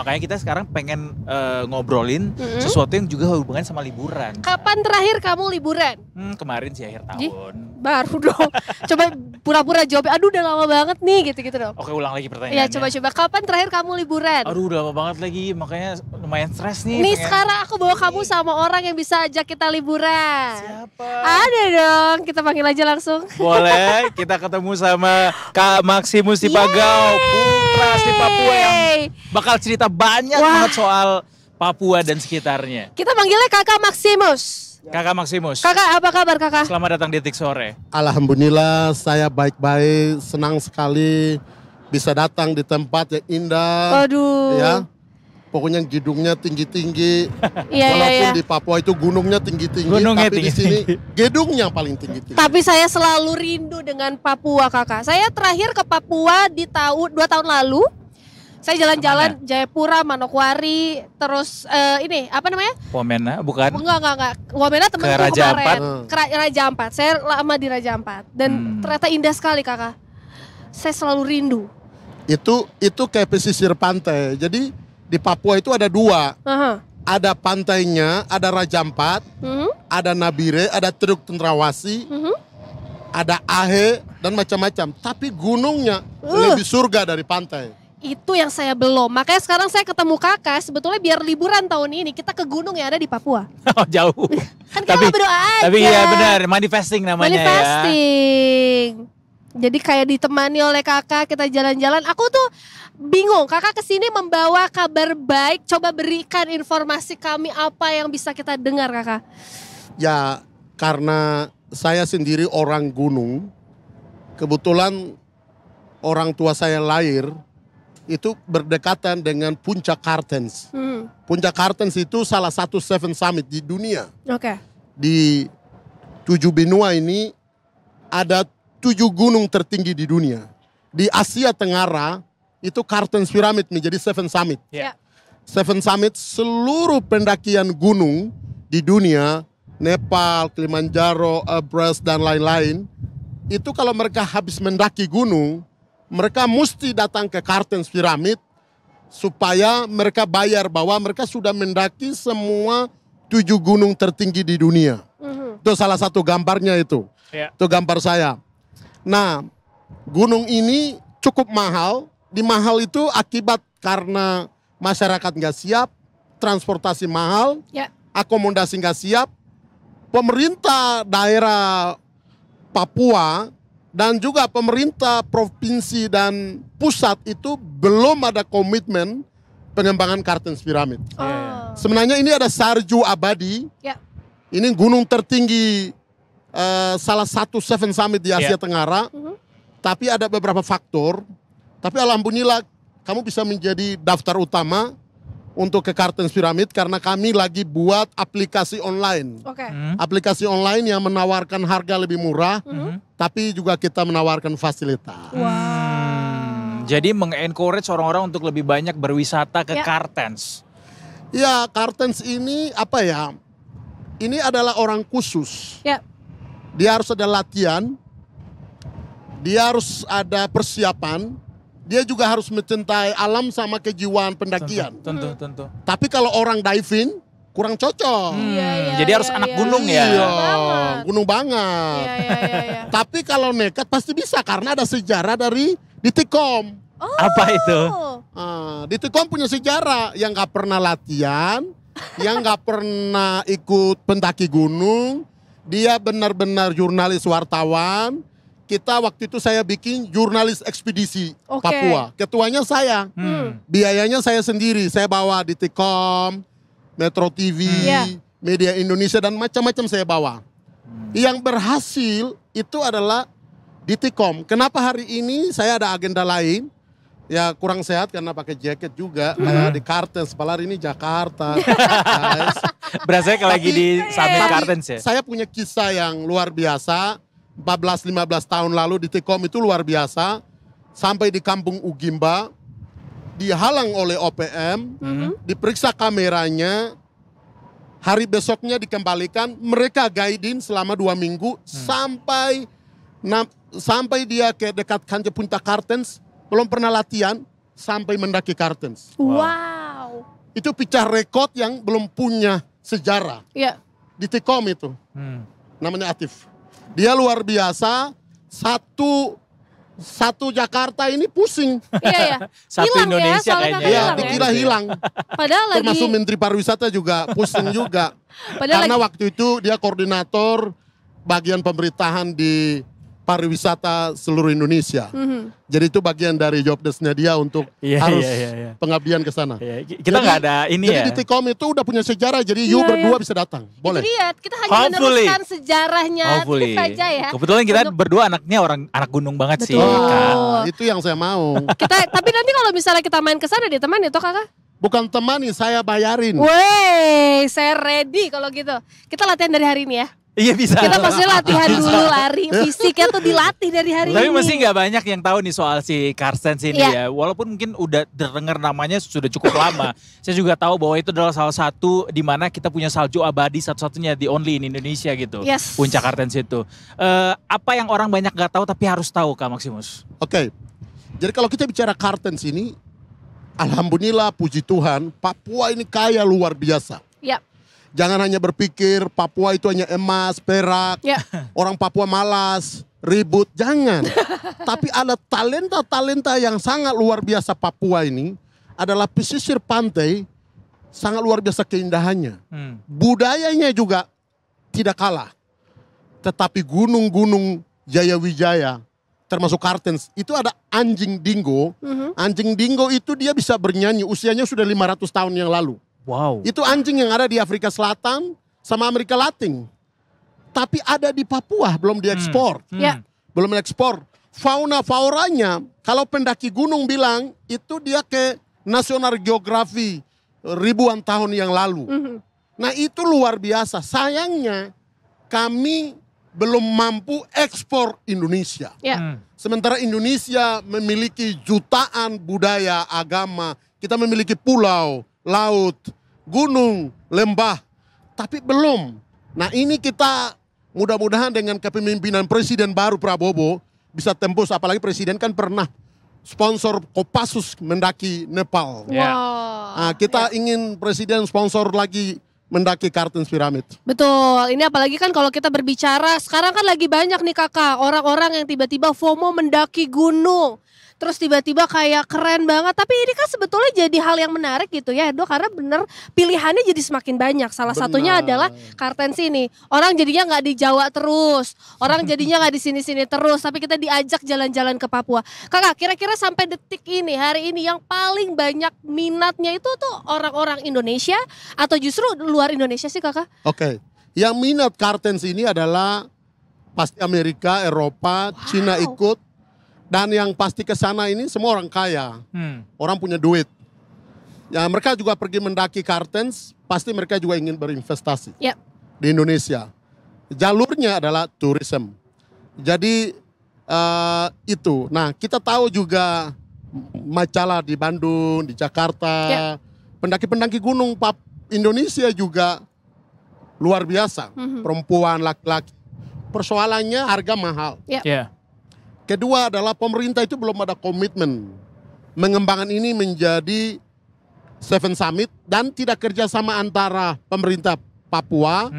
Makanya kita sekarang pengen ngobrolin sesuatu yang juga hubungan sama liburan. Kapan terakhir kamu liburan? Kemarin sih akhir tahun. Baru dong. Coba pura-pura jawab. Aduh udah lama banget nih gitu-gitu dong. Oke, ulang lagi pertanyaannya. Iya, coba-coba. Kapan terakhir kamu liburan? Aduh udah lama banget lagi, makanya lumayan stres nih. Nih sekarang aku bawa kamu sama orang yang bisa ajak kita liburan. Siapa? Ada dong, kita panggil aja langsung. Boleh, kita ketemu sama Kak Maximus Sipagau, putra asli Papua yang bakal cerita banyak banget soal Papua dan sekitarnya. Kita panggilnya Kakak Maximus. Kakak Maximus. Kakak, apa kabar kakak? Selamat datang di Tik Sore. Alhamdulillah saya baik-baik, senang sekali bisa datang di tempat yang indah. Aduh. Ya, pokoknya gedungnya tinggi-tinggi. Iya. Walaupun di Papua itu gunungnya tinggi-tinggi, Gunungnya tapi di sini gedungnya paling tinggi-tinggi. Tapi saya selalu rindu dengan Papua kakak. Saya terakhir ke Papua di 2 tahun lalu. Saya jalan-jalan Jayapura, Manokwari, terus ini apa namanya? Wamena, bukan? Enggak. Wamena temen Ke aku Raja kemarin. Ampat. Ke Raja Ampat. Saya lama di Raja Ampat dan ternyata indah sekali kakak. Saya selalu rindu. Itu kayak pesisir pantai. Jadi di Papua itu ada 2. Ada pantainya, ada Raja Ampat, ada Nabire, ada Teluk Tendrawasih, ada Ahe dan macam-macam. Tapi gunungnya lebih surga dari pantai. Itu yang saya belum. Makanya sekarang saya ketemu kakak. Sebetulnya biar liburan tahun ini kita ke gunung yang ada di Papua. Oh, jauh. Kan kita berdoa aja. Tapi iya benar, manifesting namanya manifesting. Jadi kayak ditemani oleh kakak kita jalan-jalan. Aku tuh bingung. Kakak kesini membawa kabar baik. Coba berikan informasi kami apa yang bisa kita dengar kakak. Ya karena saya sendiri orang gunung. Kebetulan orang tua saya lahir itu berdekatan dengan Puncak Kartens. Puncak Kartens itu salah satu 7 summit di dunia. Oke. Di 7 benua ini ada 7 gunung tertinggi di dunia. Di Asia Tenggara itu Kartens Pyramid menjadi 7 summit. Ya. 7 summit seluruh pendakian gunung di dunia, Nepal, Kilimanjaro, Everest dan lain-lain. Itu kalau mereka habis mendaki gunung, mereka mesti datang ke Kartens Pyramid supaya mereka bayar bahwa mereka sudah mendaki semua 7 gunung tertinggi di dunia. Itu salah satu gambarnya itu. Itu gambar saya. Nah, gunung ini cukup mahal. Di mahal itu akibat karena masyarakat nggak siap, transportasi mahal, akomodasi nggak siap. Pemerintah daerah Papua dan juga pemerintah provinsi dan pusat itu belum ada komitmen pengembangan Kartens Pyramid. Sebenarnya ini ada salju abadi. Ini gunung tertinggi salah satu 7 summit di Asia Tenggara. Tapi ada beberapa faktor. Tapi alhamdulillah kamu bisa menjadi daftar utama untuk ke Kartens Pyramid karena kami lagi buat aplikasi online. Aplikasi online yang menawarkan harga lebih murah, tapi juga kita menawarkan fasilitas. Jadi mengencourage orang-orang untuk lebih banyak berwisata ke Kartens. Ya, Kartens ini apa ya? Ini adalah orang khusus. Dia harus ada latihan, dia harus ada persiapan. Dia juga harus mencintai alam sama kejiwaan pendakian. Tentu. Tapi kalau orang diving kurang cocok. Jadi harus anak gunung ya. Iya, gunung banget. Tapi kalau nekat pasti bisa karena ada sejarah dari Ditikom. Apa itu? Ditikom punya sejarah yang nggak pernah latihan, yang nggak pernah ikut pendaki gunung. Dia benar-benar jurnalis wartawan. Kita waktu itu saya bikin jurnalis ekspedisi Papua. Ketuanya saya. Biayanya saya sendiri. Saya bawa Ditikom, Metro TV, Media Indonesia dan macam-macam saya bawa. Yang berhasil itu adalah Ditikom. Kenapa hari ini saya ada agenda lain? Ya kurang sehat karena pakai jaket juga. Kayak di Kartens, padahal ini Jakarta. Berasa kayak lagi di Summit Kartens ya? Saya punya kisah yang luar biasa. 14-15 tahun lalu di Ditikom itu luar biasa. Sampai di kampung Ugimba, dihalang oleh OPM, diperiksa kameranya, hari besoknya dikembalikan, mereka guiding selama 2 minggu, sampai dia ke dekat Puncak Kartens, belum pernah latihan, sampai mendaki Kartens. Wow. Itu pecah rekor yang belum punya sejarah. Iya. Di T-Com itu. Namanya Atif. Dia luar biasa. Satu Jakarta ini pusing. Iya. Satu Hilang Indonesia ya, soalnya kayaknya. Iya, hilang dikira hilang. Padahal lagi. Termasuk Menteri Pariwisata juga pusing juga. Padahal Karena lagi. waktu itu dia koordinator bagian pemerintahan di pariwisata seluruh Indonesia. Jadi itu bagian dari job desk-nya dia untuk harus pengabdian ke sana. Iya, kita nggak ada ini jadi ya. di T-Com itu udah punya sejarah, jadi you Iya, berdua iya. bisa datang. Itu Boleh. dia, kita hanya Hopefully. meneruskan sejarahnya Hopefully. Atif saja ya. Kebetulan kita Untuk- berdua anaknya anak gunung banget sih. Betul. Kan. Itu yang saya mau. Tapi nanti kalau misalnya kita main ke sana ditemani toh kakak? Bukan temani, saya bayarin. Wey, saya ready kalau gitu. Kita latihan dari hari ini ya. Iya bisa. Kita pasti latihan dulu lari, fisiknya tuh dilatih dari hari Tapi ini. masih nggak banyak yang tahu nih soal si Carstens ini Iya. ya. Walaupun mungkin udah dengar namanya sudah cukup lama. Saya juga tahu bahwa itu adalah salah satu di mana kita punya salju abadi satu-satunya di only in Indonesia gitu. Yes. Puncak Carstens itu. Apa yang orang banyak nggak tahu tapi harus tahu Kak Maximus? Oke. Jadi kalau kita bicara Carstens ini, alhamdulillah puji Tuhan, Papua ini kaya luar biasa. Ya, Jangan hanya berpikir Papua itu hanya emas, perak, ya. orang Papua malas, ribut, jangan. Tapi ada talenta-talenta yang sangat luar biasa Papua ini adalah pesisir pantai, sangat luar biasa keindahannya. Budayanya juga tidak kalah. Tetapi gunung-gunung Jaya Wijaya, termasuk Carstens, itu ada anjing dingo. Anjing dingo itu dia bisa bernyanyi, usianya sudah 500 tahun yang lalu. Wow. Itu anjing yang ada di Afrika Selatan sama Amerika Latin. Tapi ada di Papua, belum diekspor. Ya. Belum ekspor. Fauna-faunanya, kalau pendaki gunung bilang, itu dia ke National Geography ribuan tahun yang lalu. Nah itu luar biasa. Sayangnya kami belum mampu ekspor Indonesia. Ya. Sementara Indonesia memiliki jutaan budaya, agama. Kita memiliki pulau, laut, gunung, lembah. Tapi belum. Nah ini kita mudah-mudahan dengan kepemimpinan Presiden baru Prabowo bisa tembus. Apalagi Presiden kan pernah sponsor Kopassus mendaki Nepal. Ya. Wow. Nah, kita ingin Presiden sponsor lagi mendaki Carstens Pyramid. Betul, ini apalagi kan kalau kita berbicara, sekarang kan lagi banyak nih kakak, orang-orang yang tiba-tiba FOMO mendaki gunung. Terus tiba-tiba kayak keren banget, tapi ini kan sebetulnya jadi hal yang menarik gitu ya Edo, karena bener pilihannya jadi semakin banyak. Salah satunya adalah Carstens ini. Orang jadinya nggak di Jawa terus, orang jadinya nggak di sini-sini terus, tapi kita diajak jalan-jalan ke Papua. Kakak, kira-kira sampai detik ini, hari ini yang paling banyak minatnya itu tuh orang-orang Indonesia atau justru luar Indonesia sih kakak? Oke. Yang minat Carstens ini adalah pasti Amerika, Eropa, Cina ikut. Dan yang pasti ke sana ini semua orang kaya. Orang punya duit. Ya, mereka juga pergi mendaki Carstens, pasti mereka juga ingin berinvestasi Ya. di Indonesia. Jalurnya adalah tourism. Jadi itu. Nah, kita tahu juga Macala di Bandung, di Jakarta. Ya. Pendaki-pendaki gunung Indonesia juga luar biasa. Perempuan, laki-laki. Persoalannya harga mahal. Ya. Kedua adalah pemerintah itu belum ada komitmen mengembangkan ini menjadi Seven Summit dan tidak kerjasama antara pemerintah Papua,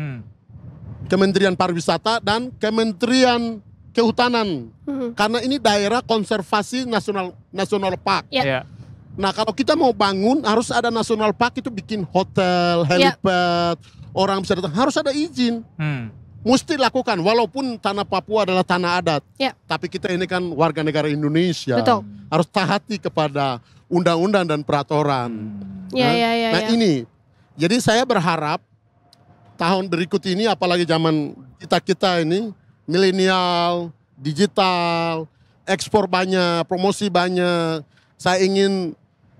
Kementerian Pariwisata dan Kementerian Kehutanan. Karena ini daerah konservasi nasional park. Ya. Ya. Nah kalau kita mau bangun harus ada national park itu bikin hotel, helipad, orang bisa datang, harus ada izin. Mesti lakukan walaupun tanah Papua adalah tanah adat. Ya. Tapi kita ini kan warga negara Indonesia. Betul. Harus taati kepada undang-undang dan peraturan. Ya, Nah, ya, ya, nah ya. ini. Jadi saya berharap tahun berikut ini apalagi zaman kita ini milenial, digital, ekspor banyak, promosi banyak. Saya ingin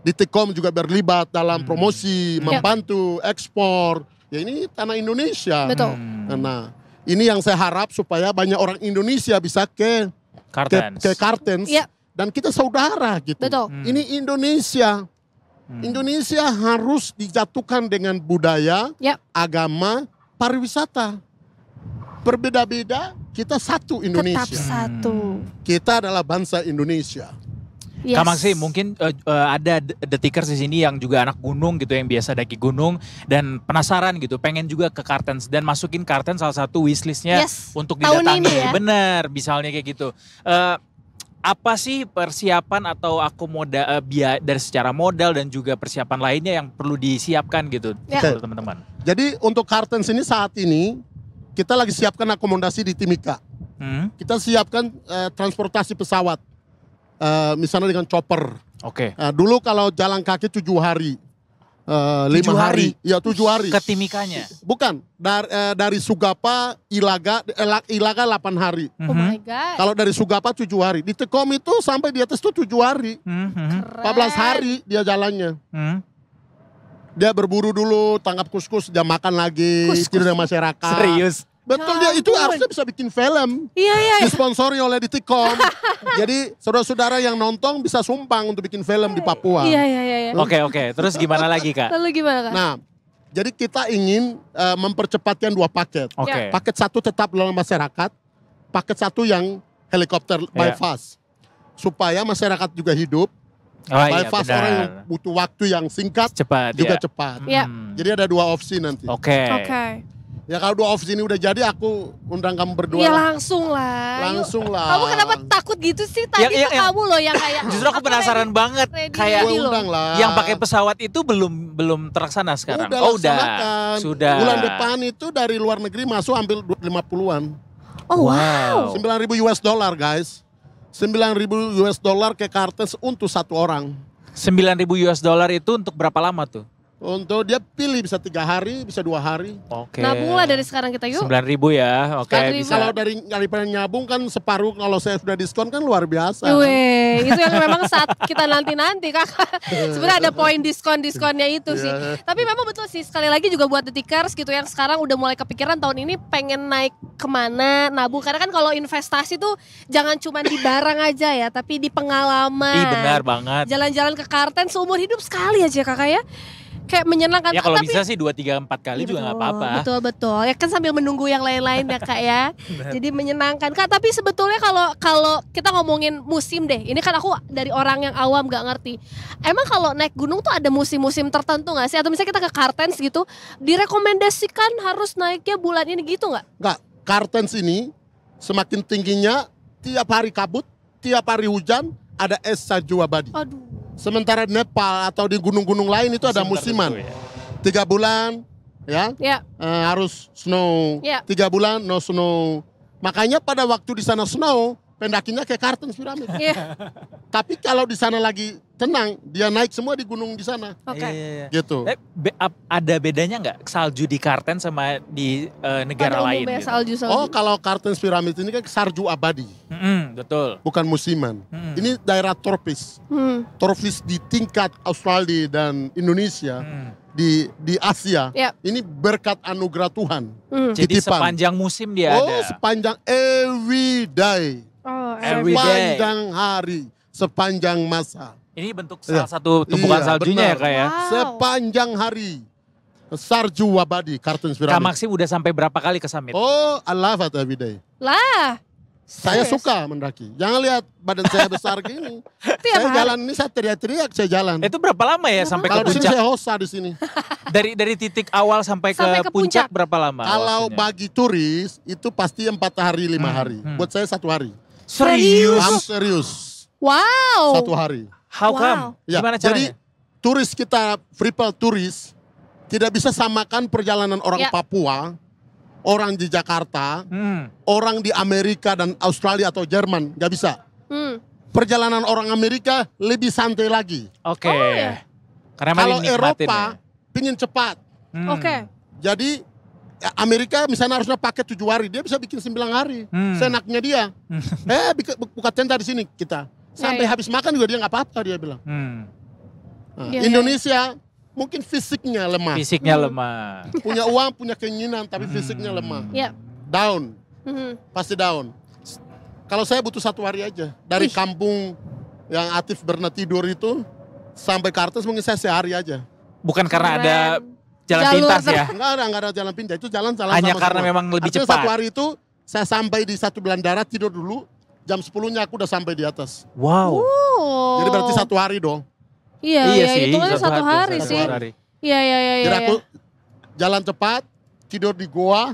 di T-Com juga berlibat dalam promosi, membantu ekspor. Ya ini tanah Indonesia. Betul. Nah, ini yang saya harap supaya banyak orang Indonesia bisa ke Carstens. Ya. Dan kita saudara gitu. Betul. Ini Indonesia. Indonesia harus dijatuhkan dengan budaya, Ya. agama, pariwisata. Berbeda-beda, kita satu Tetap Indonesia. satu. Kita adalah bangsa Indonesia. Yes. Kak Maksi, mungkin ada detikers di sini yang juga anak gunung gitu, yang biasa daki gunung dan penasaran gitu, pengen juga ke Kartens dan masukin Kartens salah satu wishlistnya untuk tahun didatangi. ini ya. Bener, misalnya kayak gitu. Apa sih persiapan atau dari secara modal dan juga persiapan lainnya yang perlu disiapkan gitu teman-teman? Jadi untuk Kartens ini saat ini kita lagi siapkan akomodasi di Timika. Kita siapkan transportasi pesawat, misalnya dengan chopper. Oke. Dulu kalau jalan kaki 7 hari, 5 hari, ya 7 hari. Ke Timikanya? Bukan, dari Sugapa, Ilaga 8 hari. Oh my God. Kalau dari Sugapa 7 hari, di Tekom itu sampai di atas itu 7 hari. 14 hari dia jalannya. Dia berburu dulu, tangkap kus-kus, dia makan lagi, tidur dengan masyarakat. Serius? Betul, dia itu harusnya bisa bikin film. Iya. Disponsori oleh Ditikom. Jadi saudara-saudara yang nonton bisa sumbang untuk bikin film di Papua. Iya. Oke. Terus gimana lagi, Kak? Lalu gimana, Kak? Nah, jadi kita ingin mempercepatkan 2 paket. Oke. Paket 1 tetap dalam masyarakat, paket 1 yang helikopter bypass. Supaya masyarakat juga hidup. Bypass orang yang butuh waktu yang singkat, cepat juga cepat. Jadi ada 2 opsi nanti. Oke. Ya kalau 2 opsi ini udah jadi, aku undang kamu berdua. Ya lah. langsung lah. Kamu kenapa takut gitu sih? Tadi tuh kamu loh yang kayak. Justru aku penasaran banget. Kayak Gue undang lah. yang pakai pesawat itu belum terlaksana sekarang. Udah. Sudah. Bulan depan itu dari luar negeri masuk ambil 50-an. Oh wow. $9,000 guys. $9,000 ke Kartens untuk 1 orang. $9,000 itu untuk berapa lama tuh? Untuk dia pilih bisa 3 hari, bisa 2 hari. Oke. Nabunglah dari sekarang kita yuk. 9.000 ya, oke. Bisa. Kalau daripada nyabung kan separuh, kalau saya sudah diskon kan luar biasa. Weh, itu yang memang saat kita nanti Kakak. Sebenarnya ada poin diskonnya itu sih. Tapi memang betul sih, sekali lagi juga buat detikers gitu yang sekarang udah mulai kepikiran tahun ini pengen naik kemana, nabung. Karena kan kalau investasi tuh jangan cuma di barang aja ya, tapi di pengalaman. Benar banget. Jalan-jalan ke Kartens seumur hidup sekali aja Kakak ya. Kayak menyenangkan. Ya kalau bisa sih 2, 3, 4 kali juga gak apa-apa. Betul. Ya kan sambil menunggu yang lain-lain ya Kak ya. Jadi menyenangkan. Kak, tapi sebetulnya kalau kita ngomongin musim deh. Ini kan aku dari orang yang awam gak ngerti. Emang kalau naik gunung tuh ada musim-musim tertentu gak sih? Atau misalnya kita ke Kartens gitu, direkomendasikan harus naiknya bulan ini gitu gak? Enggak, Kartens ini semakin tingginya tiap hari kabut, tiap hari hujan, ada es salju abadi. Aduh. Sementara di Nepal atau di gunung-gunung lain itu ada musiman. 3 bulan ya, harus snow. 3 bulan no snow. Makanya pada waktu di sana snow, pendakinya ke Kartens Pyramid. Tapi kalau di sana lagi tenang, dia naik semua di gunung di sana. Gitu. Ada bedanya nggak salju di Kartens sama di negara lain? Gitu? Salju. Oh, kalau Kartens Pyramid ini kan salju abadi. Betul. Bukan musiman. Ini daerah tropis. Tropis di tingkat Australia dan Indonesia. Di Asia. Ini berkat anugerah Tuhan. Jadi sepanjang musim dia ada. Oh, sepanjang every day. Sepanjang hari, sepanjang masa. Ini bentuk salah satu tumpukan saljunya ya Kak ya? Sepanjang hari. Salju abadi, Kartens Pyramid. Kak Maxim udah sampai berapa kali ke summit? Oh, I love it every day. Lah. Saya suka mendaki. Jangan lihat badan saya besar gini. Saya jalan ini saya teriak-teriak saya jalan. Itu berapa lama ya sampai ke puncak? Kalau di sini saya hosa di sini. Dari titik awal sampai ke puncak berapa lama? Kalau bagi turis itu pasti 4 hari 5 hari. Buat saya 1 hari. Serius? Serius. Wow. 1 hari. How come? Ya, gimana caranya? Jadi turis kita, Freeport turis, tidak bisa samakan perjalanan orang Papua, orang di Jakarta, orang di Amerika dan Australia atau Jerman, nggak bisa. Perjalanan orang Amerika lebih santai lagi. Oke. Karena kalau Eropa pingin cepat. Jadi Amerika misalnya harusnya pakai 7 hari, dia bisa bikin 9 hari. Senaknya dia. Buka tenda di sini kita. Sampai habis makan juga dia nggak apa-apa dia bilang. Indonesia mungkin fisiknya lemah. Punya uang, punya keinginan, tapi fisiknya lemah. Down. Pasti down. Kalau saya butuh 1 hari aja. Dari kampung yang Atif Berna tidur itu sampai Kartens mungkin saya sehari aja. Bukan karena ada jalan pintas ya? Enggak ada jalan pintas. Itu jalan-jalan hanya sama karena semua. memang lebih artinya cepat. 1 hari itu saya sampai di satu Belandara tidur dulu. jam 10-nya aku udah sampai di atas. Wow. Oh. Jadi berarti 1 hari dong. Iya, Iya iya, sih, itu kan satu hari satu sih. hari. Iya, iya, iya. Jadi iya. aku jalan cepat, tidur di goa,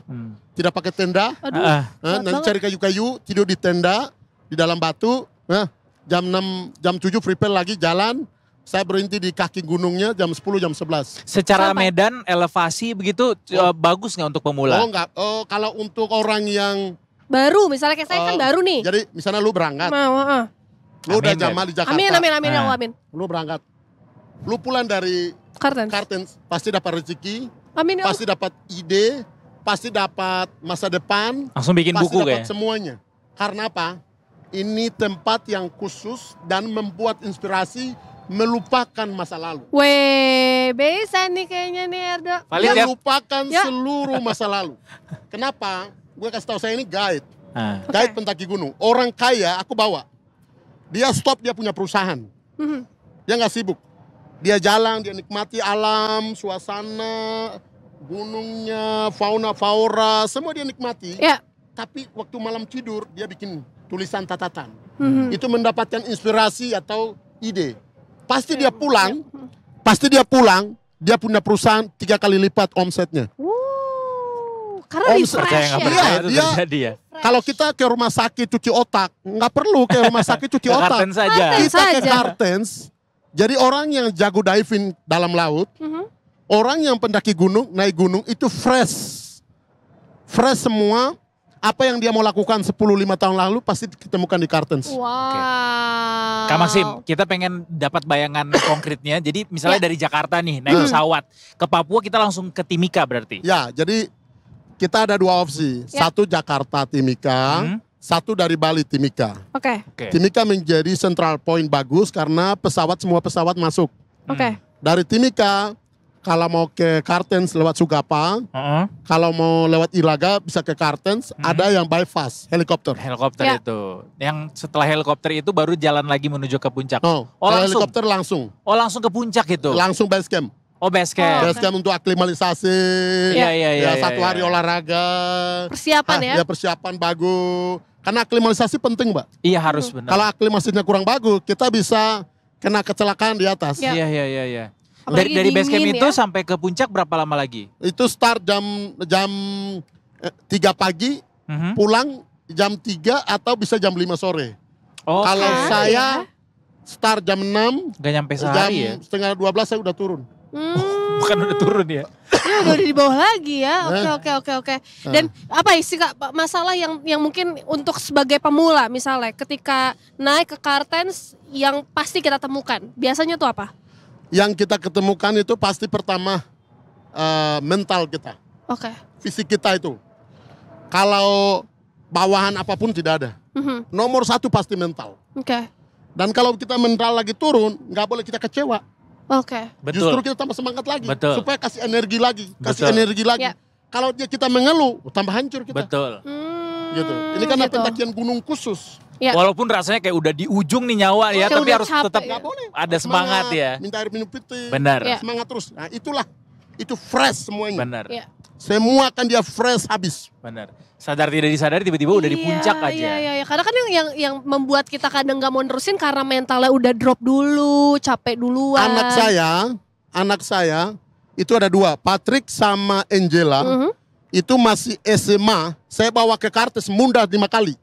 tidak pakai tenda. Aduh, berat Nanti banget. cari kayu-kayu, tidur di tenda, di dalam batu. Jam 6, jam 7 prepare lagi jalan. Saya berhenti di kaki gunungnya jam 10, jam 11. Secara Sampai. medan, elevasi begitu bagus nggak untuk pemula? Oh enggak, kalau untuk orang yang Baru, misalnya kayak saya kan baru nih. jadi misalnya lu berangkat, Mau, lu udah Amin, jamal di Jakarta. Amin, amin, amin, ya Nah. Allah, amin. Lu berangkat. Lu pulang dari Kartens. Kartens, pasti dapat rezeki, Amin ya Allah. pasti dapat ide, pasti dapat masa depan, Langsung bikin pasti buku dapat kayak. semuanya. Karena apa? Ini tempat yang khusus dan membuat inspirasi melupakan masa lalu. Weh, bisa nih kayaknya nih Erdo. Valid ya? Melupakan Ya. seluruh masa lalu. Kenapa? Gue kasih tahu, saya ini guide. Ah. Guide pendaki gunung. Orang kaya aku bawa. Dia stop, dia punya perusahaan. Mhm. Dia nggak sibuk. Dia jalan, dia nikmati alam, suasana, gunungnya, fauna, flora, semua dia nikmati. Ya. Tapi waktu malam tidur, dia bikin tulisan catatan. Mhm. Itu mendapatkan inspirasi atau ide. Pasti dia pulang, dia punya perusahaan 3 kali lipat omsetnya. Karena Omset. Percaya refresh nggak ya. percaya Iya, itu dia- terjadi ya. Kalau kita ke rumah sakit cuci otak, nggak perlu ke rumah sakit cuci Ke otak. Kartens saja. Kartens. Kita ke saja. Kartens, jadi orang yang jago diving dalam laut, Mhm. orang yang pendaki gunung, naik gunung itu fresh. Fresh semua, apa yang dia mau lakukan 10-5 tahun lalu pasti ditemukan di Kartens. Wow. Kak Maxim, kita pengen dapat bayangan konkretnya. Jadi misalnya dari Jakarta nih, naik pesawat. Ke Papua kita langsung ke Timika berarti. Ya, jadi kita ada 2 opsi. Ya. Satu Jakarta Timika, satu dari Bali Timika. Oke, Oke. Timika menjadi central point bagus karena semua pesawat masuk. oke. Dari Timika, kalau mau ke Kartens lewat Sugapa, Heeh. kalau mau lewat Ilaga bisa ke Kartens, ada yang bypass, helikopter. Helikopter Ya. itu. Yang setelah helikopter itu baru jalan lagi menuju ke puncak. Oh, Oh, kalau langsung? helikopter langsung. Oh langsung ke puncak itu. Langsung base camp. Oh base camp. Base camp untuk aklimalisasi. Iya iya iya. Ya, satu hari olahraga. Persiapan ya. Ya persiapan bagus. Karena aklimalisasi penting, Mbak. Iya harus benar. Kalau aklimasinya kurang bagus, kita bisa kena kecelakaan di atas. Ya. Iya iya iya iya. Apalagi Dari base camp dingin itu ya. sampai ke puncak berapa lama lagi? Itu start jam 3 pagi, Mhm. pulang jam 3 atau bisa jam 5 sore. Oh, Kalau Oke. saya start jam 6, nggak nyampe jam sehari ya? setengah 12 saya udah turun. Bukan udah turun ya? Ya udah di bawah lagi ya. Oke, Nah. oke, oke, oke. Dan apa sih Kak masalah yang mungkin untuk sebagai pemula misalnya ketika naik ke Kartens yang pasti kita temukan. Biasanya tuh apa? Yang kita ketemukan itu pasti pertama mental kita, Oke. fisik kita itu. Kalau bawahan apapun tidak ada. Mhm. Nomor 1 pasti mental. Oke. Dan kalau kita mental lagi turun, nggak boleh kita kecewa. Oke. Betul. Justru kita tambah semangat lagi. Betul. Supaya kasih energi lagi. Betul. Ya. Kalau kita mengeluh, tambah hancur kita. Betul. Gitu. Ini kan gitu. pendakian gunung khusus. Ya. Walaupun rasanya kayak udah di ujung nih nyawa ya, Kayak tapi udah harus capek tetap ya. Nggak boleh. ada semangat ya. Minta air minum putih. Benar. Ya. Semangat terus. Nah itulah. Itu fresh semuanya. Benar. Ya. Semua kan dia fresh habis. Benar. Sadar tidak disadari tiba-tiba udah di puncak aja. Iya, iya, iya. Karena kan yang membuat kita kadang nggak mau nerusin karena mentalnya udah drop dulu, capek duluan. Anak saya itu ada 2, Patrick sama Angela. Mhm. Itu masih SMA. Saya bawa ke Kartens mundur 5 kali.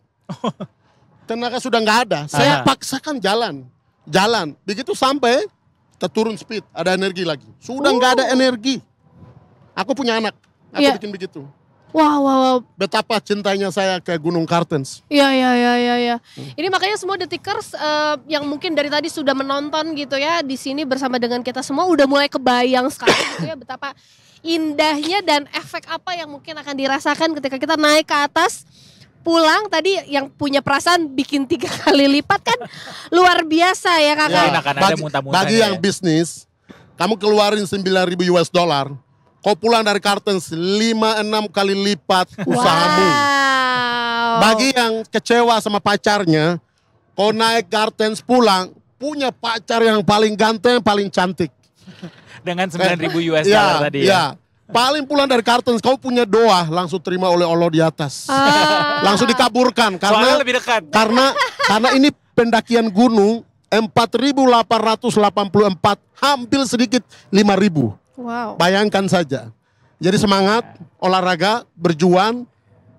Tenaga sudah nggak ada. Saya paksakan jalan. Begitu sampai terturun speed, ada energi lagi. Sudah nggak ada energi. Aku punya anak. Aku Iya. bikin begitu. Wow. Betapa cintanya saya ke Gunung Kartens. Iya. Ini makanya semua detikers yang mungkin dari tadi sudah menonton gitu ya di sini bersama dengan kita semua udah mulai kebayang sekali gitu ya betapa indahnya dan efek apa yang mungkin akan dirasakan ketika kita naik ke atas. Pulang tadi yang punya perasaan bikin 3 kali lipat kan luar biasa ya kakak. Ya. Akan ada muntah-muntahnya bagi yang ya. bisnis, kamu keluarin $9.000, kau pulang dari Kartens 5-6 kali lipat usahamu. Wow. Bagi yang kecewa sama pacarnya, kau naik Kartens pulang, punya pacar yang paling ganteng, paling cantik. Dengan $9.000 Ya, tadi ya. ya. Paling pulang dari Kartens, kau punya doa langsung terima oleh Allah di atas. Langsung dikaburkan Soalnya lebih dekat. karena ini pendakian gunung 4.884, hampir sedikit 5.000. Wow. Bayangkan saja. Jadi semangat, olahraga, berjuang,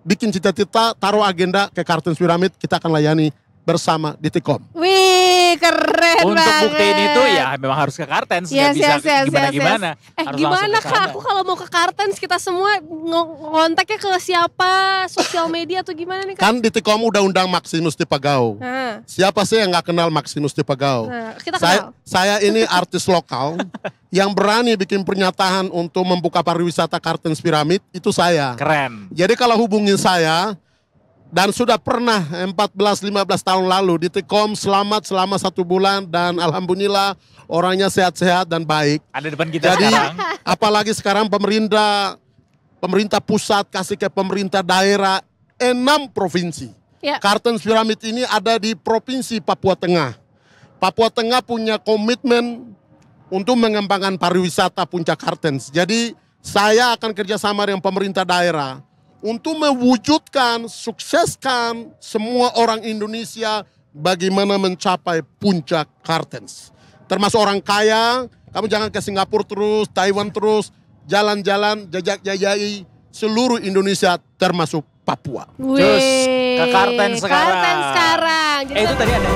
bikin cita-cita, taruh agenda ke Kartens Pyramid, kita akan layani bersama di Tikom. Wih, keren Untuk banget. buktiin itu ya memang harus ke Kartens, nggak bisa gimana-gimana. Harus Gimana langsung ke Kak, sana. aku kalau mau ke Kartens kita semua ngontaknya ke siapa? Sosial media atau gimana nih Kak? Kan di Tikom udah undang Maximus Tipagau. Nah, Siapa sih yang nggak kenal Maximus Tipagau? kita kenal. Saya ini artis lokal yang berani bikin pernyataan untuk membuka pariwisata Kartens Pyramid, itu saya. Keren. Jadi kalau hubungi saya, dan sudah pernah 14-15 tahun lalu di Tikom, selamat selama 1 bulan dan alhamdulillah orangnya sehat-sehat dan baik. Ada depan kita Jadi sekarang. apalagi sekarang pemerintah pusat kasih ke pemerintah daerah 6 provinsi. Ya. Kartens Pyramid ini ada di Provinsi Papua Tengah. Papua Tengah punya komitmen untuk mengembangkan pariwisata Puncak Kartens. Jadi saya akan kerjasama dengan pemerintah daerah untuk mewujudkan, sukseskan semua orang Indonesia bagaimana mencapai Puncak Kartens. Termasuk orang kaya, kamu jangan ke Singapura terus, Taiwan terus, jalan-jalan, jajak-jajai seluruh Indonesia termasuk Papua. Cus, ke Kartens sekarang. Kartens sekarang. Jadi Itu tadi ada.